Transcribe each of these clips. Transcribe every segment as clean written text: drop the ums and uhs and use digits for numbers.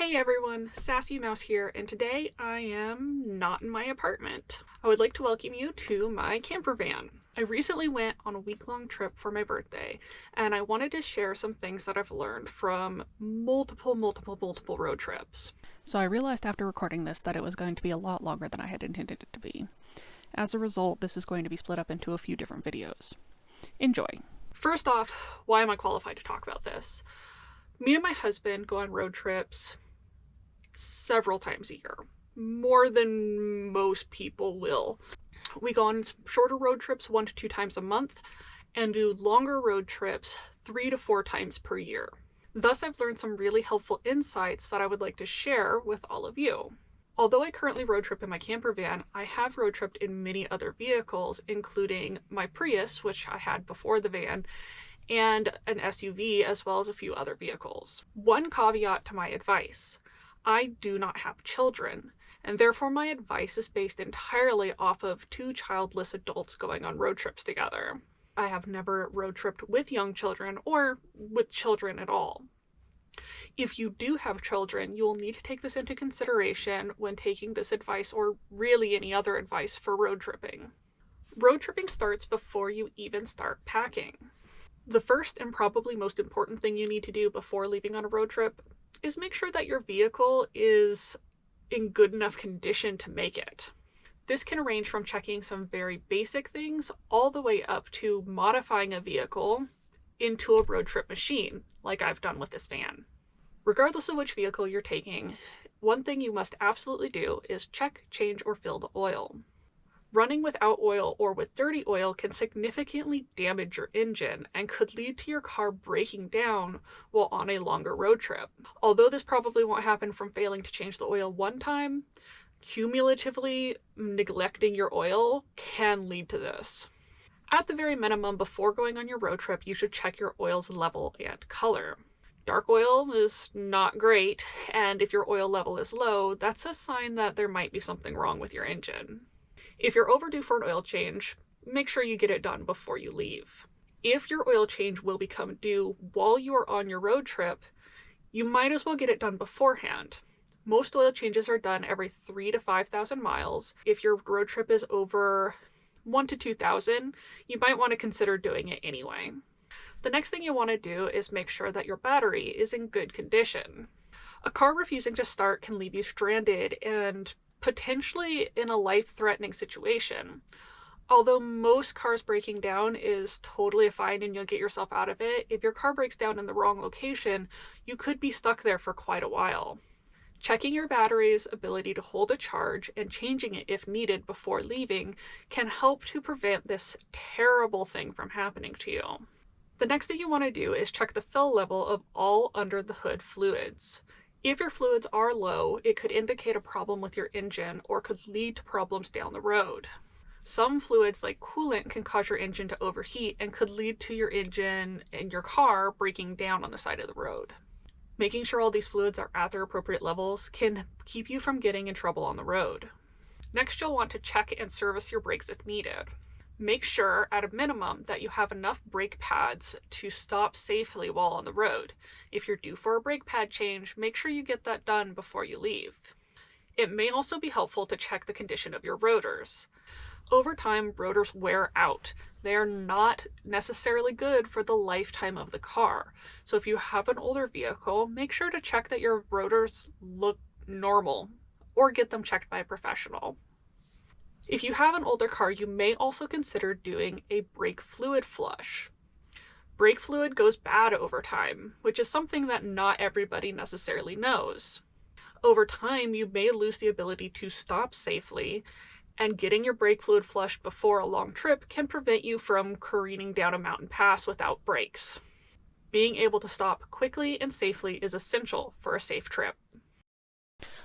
Hey everyone, Sassy Mouse here, and today I am not in my apartment. I would like to welcome you to my camper van. I recently went on a week-long trip for my birthday, and I wanted to share some things that I've learned from multiple road trips. So I realized after recording this that it was going to be a lot longer than I had intended it to be. As a result, this is going to be split up into a few different videos. Enjoy! First off, why am I qualified to talk about this? Me and my husband go on road trips several times a year, more than most people will. We go on shorter road trips 1 to 2 times a month and do longer road trips 3 to 4 times per year. Thus, I've learned some really helpful insights that I would like to share with all of you. Although I currently road trip in my camper van, I have road tripped in many other vehicles, including my Prius, which I had before the van, and an SUV, as well as a few other vehicles. One caveat to my advice: I do not have children, and therefore my advice is based entirely off of 2 childless adults going on road trips together. I have never road tripped with young children or with children at all. If you do have children, you will need to take this into consideration when taking this advice, or really any other advice for road tripping. Road tripping starts before you even start packing. The first and probably most important thing you need to do before leaving on a road trip is make sure that your vehicle is in good enough condition to make it. This can range from checking some very basic things all the way up to modifying a vehicle into a road trip machine, like I've done with this van. Regardless of which vehicle you're taking, one thing you must absolutely do is check, change, or fill the oil. Running without oil or with dirty oil can significantly damage your engine and could lead to your car breaking down while on a longer road trip. Although this probably won't happen from failing to change the oil one time, cumulatively neglecting your oil can lead to this. At the very minimum, before going on your road trip, you should check your oil's level and color. Dark oil is not great, and if your oil level is low, that's a sign that there might be something wrong with your engine. If you're overdue for an oil change, make sure you get it done before you leave. If your oil change will become due while you are on your road trip, you might as well get it done beforehand. Most oil changes are done every 3,000 to 5,000 miles. If your road trip is over 1,000 to 2,000, you might want to consider doing it anyway. The next thing you want to do is make sure that your battery is in good condition. A car refusing to start can leave you stranded and potentially in a life-threatening situation. Although most cars breaking down is totally fine and you'll get yourself out of it, if your car breaks down in the wrong location, you could be stuck there for quite a while. Checking your battery's ability to hold a charge and changing it if needed before leaving can help to prevent this terrible thing from happening to you. The next thing you want to do is check the fill level of all under the hood fluids. If your fluids are low, it could indicate a problem with your engine or could lead to problems down the road. Some fluids, like coolant, can cause your engine to overheat and could lead to your engine and your car breaking down on the side of the road. Making sure all these fluids are at their appropriate levels can keep you from getting in trouble on the road. Next, you'll want to check and service your brakes if needed. Make sure, at a minimum, that you have enough brake pads to stop safely while on the road. If you're due for a brake pad change, make sure you get that done before you leave. It may also be helpful to check the condition of your rotors. Over time, rotors wear out. They are not necessarily good for the lifetime of the car. So if you have an older vehicle, make sure to check that your rotors look normal or get them checked by a professional. If you have an older car, you may also consider doing a brake fluid flush. Brake fluid goes bad over time, which is something that not everybody necessarily knows. Over time, you may lose the ability to stop safely, and getting your brake fluid flushed before a long trip can prevent you from careening down a mountain pass without brakes. Being able to stop quickly and safely is essential for a safe trip.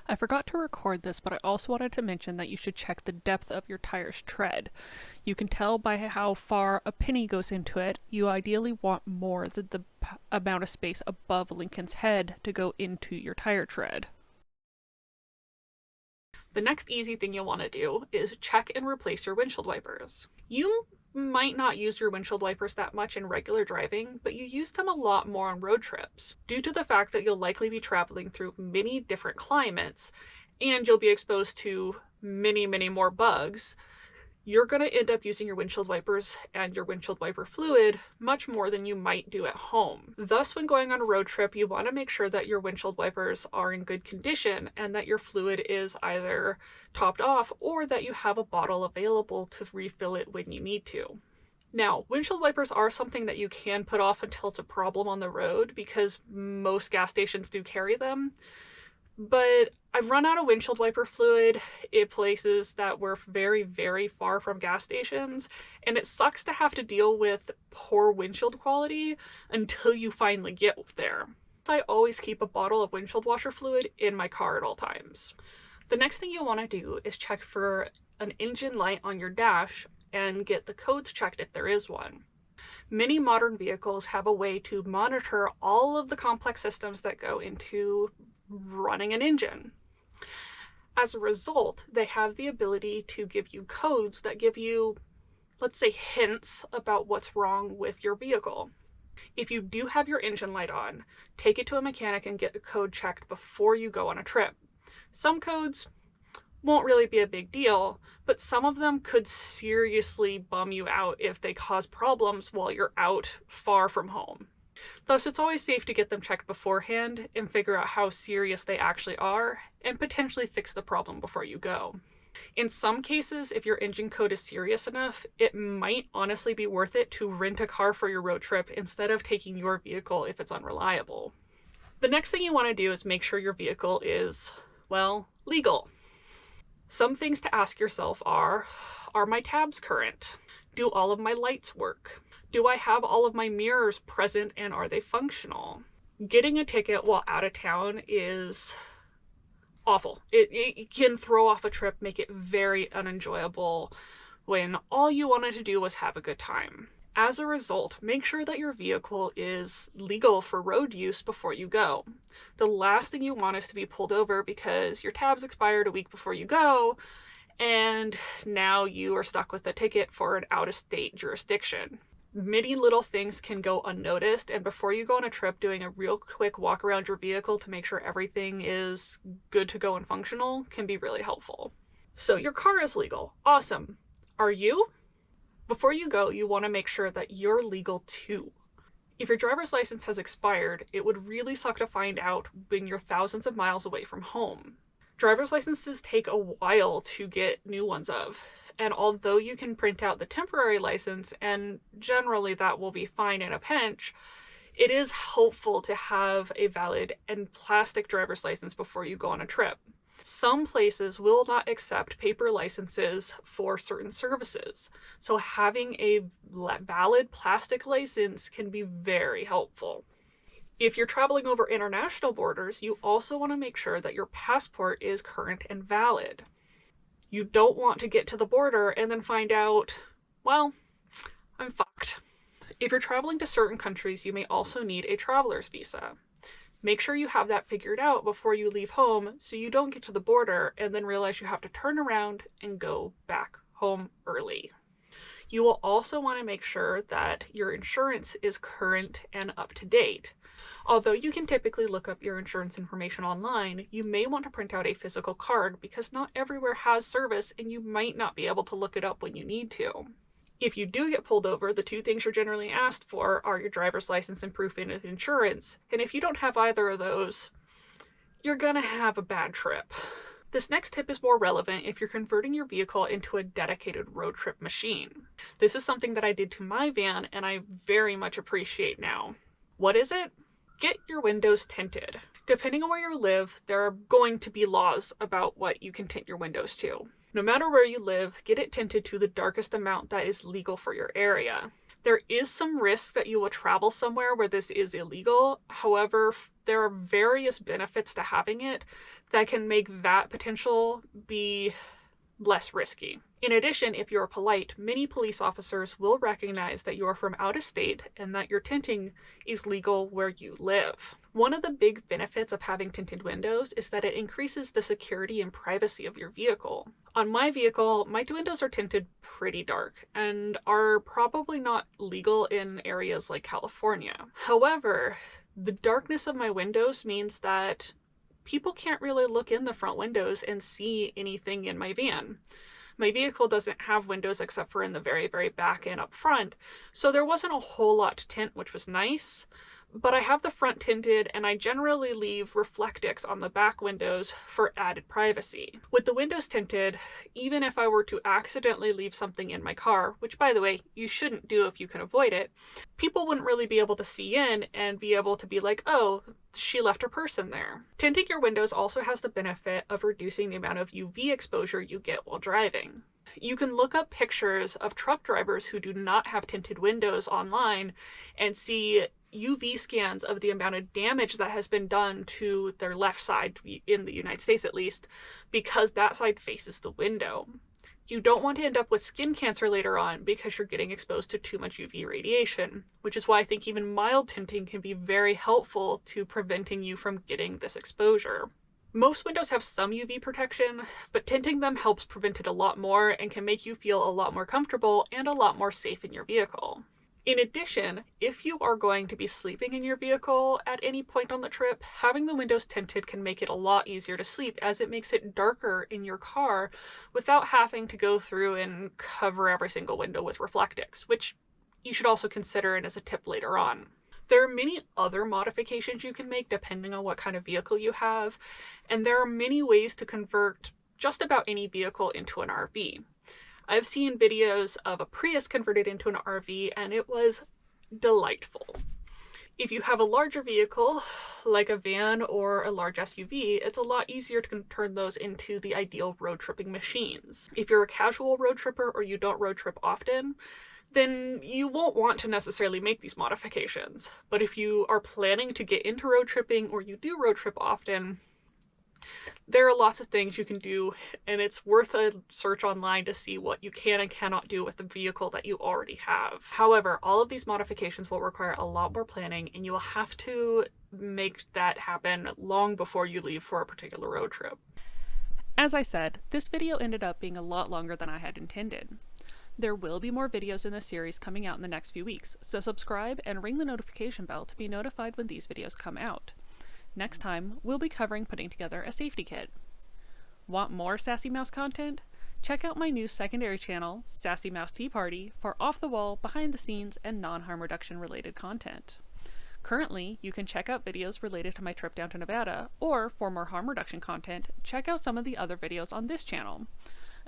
I forgot to record this, but I also wanted to mention that you should check the depth of your tire's tread. You can tell by how far a penny goes into it. You ideally want more than the amount of space above Lincoln's head to go into your tire tread. The next easy thing you'll want to do is check and replace your windshield wipers. You might not use your windshield wipers that much in regular driving, but you use them a lot more on road trips. Due to the fact that you'll likely be traveling through many different climates, and you'll be exposed to many, many more bugs, you're going to end up using your windshield wipers and your windshield wiper fluid much more than you might do at home. Thus, when going on a road trip, you want to make sure that your windshield wipers are in good condition and that your fluid is either topped off or that you have a bottle available to refill it when you need to. Now, windshield wipers are something that you can put off until it's a problem on the road because most gas stations do carry them. But I've run out of windshield wiper fluid in places that were very, very far from gas stations, and it sucks to have to deal with poor windshield quality until you finally get there. I always keep a bottle of windshield washer fluid in my car at all times. The next thing you want to do is check for an engine light on your dash and get the codes checked if there is one. Many modern vehicles have a way to monitor all of the complex systems that go into running an engine. As a result, they have the ability to give you codes that give you, let's say, hints about what's wrong with your vehicle. If you do have your engine light on, take it to a mechanic and get a code checked before you go on a trip. Some codes won't really be a big deal, but some of them could seriously bum you out if they cause problems while you're out far from home. Thus, it's always safe to get them checked beforehand and figure out how serious they actually are and potentially fix the problem before you go. In some cases, if your engine code is serious enough, it might honestly be worth it to rent a car for your road trip instead of taking your vehicle if it's unreliable. The next thing you want to do is make sure your vehicle is, well, legal. Some things to ask yourself are my tabs current? Do all of my lights work? Do I have all of my mirrors present and are they functional? Getting a ticket while out of town is awful. It can throw off a trip, make it very unenjoyable when all you wanted to do was have a good time. As a result, make sure that your vehicle is legal for road use before you go. The last thing you want is to be pulled over because your tabs expired a week before you go, and now you are stuck with a ticket for an out-of-state jurisdiction. Many little things can go unnoticed, and before you go on a trip, doing a real quick walk around your vehicle to make sure everything is good to go and functional can be really helpful. So your car is legal. Awesome. Are you? Before you go, you want to make sure that you're legal too. If your driver's license has expired, it would really suck to find out when you're thousands of miles away from home. Driver's licenses take a while to get new ones of. And although you can print out the temporary license, and generally that will be fine in a pinch, it is helpful to have a valid and plastic driver's license before you go on a trip. Some places will not accept paper licenses for certain services, so having a valid plastic license can be very helpful. If you're traveling over international borders, you also want to make sure that your passport is current and valid. You don't want to get to the border and then find out, well, I'm fucked. If you're traveling to certain countries, you may also need a traveler's visa. Make sure you have that figured out before you leave home so you don't get to the border and then realize you have to turn around and go back home early. You will also want to make sure that your insurance is current and up to date. Although you can typically look up your insurance information online, you may want to print out a physical card because not everywhere has service and you might not be able to look it up when you need to. If you do get pulled over, the two things you're generally asked for are your driver's license and proof of insurance, and if you don't have either of those, you're gonna have a bad trip. This next tip is more relevant if you're converting your vehicle into a dedicated road trip machine. This is something that I did to my van and I very much appreciate now. What is it? Get your windows tinted. Depending on where you live, there are going to be laws about what you can tint your windows to. No matter where you live, get it tinted to the darkest amount that is legal for your area. There is some risk that you will travel somewhere where this is illegal. However, there are various benefits to having it that can make that potential be less risky. In addition, if you're polite, many police officers will recognize that you are from out of state and that your tinting is legal where you live. One of the big benefits of having tinted windows is that it increases the security and privacy of your vehicle. On my vehicle, my windows are tinted pretty dark and are probably not legal in areas like California. However, the darkness of my windows means that people can't really look in the front windows and see anything in my van. My vehicle doesn't have windows except for in the very, very back and up front, so there wasn't a whole lot to tint, which was nice. But I have the front tinted, and I generally leave Reflectix on the back windows for added privacy. With the windows tinted, even if I were to accidentally leave something in my car, which by the way, you shouldn't do if you can avoid it, people wouldn't really be able to see in and be able to be like, oh, she left her purse in there. Tinting your windows also has the benefit of reducing the amount of UV exposure you get while driving. You can look up pictures of truck drivers who do not have tinted windows online and see UV scans of the amount of damage that has been done to their left side, in the United States at least, because that side faces the window. You don't want to end up with skin cancer later on because you're getting exposed to too much UV radiation, which is why I think even mild tinting can be very helpful to preventing you from getting this exposure. Most windows have some UV protection, but tinting them helps prevent it a lot more and can make you feel a lot more comfortable and a lot more safe in your vehicle. In addition, if you are going to be sleeping in your vehicle at any point on the trip, having the windows tinted can make it a lot easier to sleep, as it makes it darker in your car without having to go through and cover every single window with Reflectix, which you should also consider and as a tip later on. There are many other modifications you can make depending on what kind of vehicle you have, and there are many ways to convert just about any vehicle into an RV. I've seen videos of a Prius converted into an RV, and it was delightful. If you have a larger vehicle, like a van or a large SUV, it's a lot easier to turn those into the ideal road tripping machines. If you're a casual road tripper or you don't road trip often, then you won't want to necessarily make these modifications. But if you are planning to get into road tripping or you do road trip often, there are lots of things you can do, and it's worth a search online to see what you can and cannot do with the vehicle that you already have. However, all of these modifications will require a lot more planning, and you will have to make that happen long before you leave for a particular road trip. As I said, this video ended up being a lot longer than I had intended. There will be more videos in this series coming out in the next few weeks, so subscribe and ring the notification bell to be notified when these videos come out. Next time, we'll be covering putting together a safety kit. Want more Sassy Mouse content? Check out my new secondary channel, Sassy Mouse Tea Party, for off-the-wall, behind-the-scenes, and non-harm reduction related content. Currently, you can check out videos related to my trip down to Nevada, or for more harm reduction content, check out some of the other videos on this channel.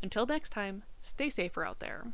Until next time, stay safer out there.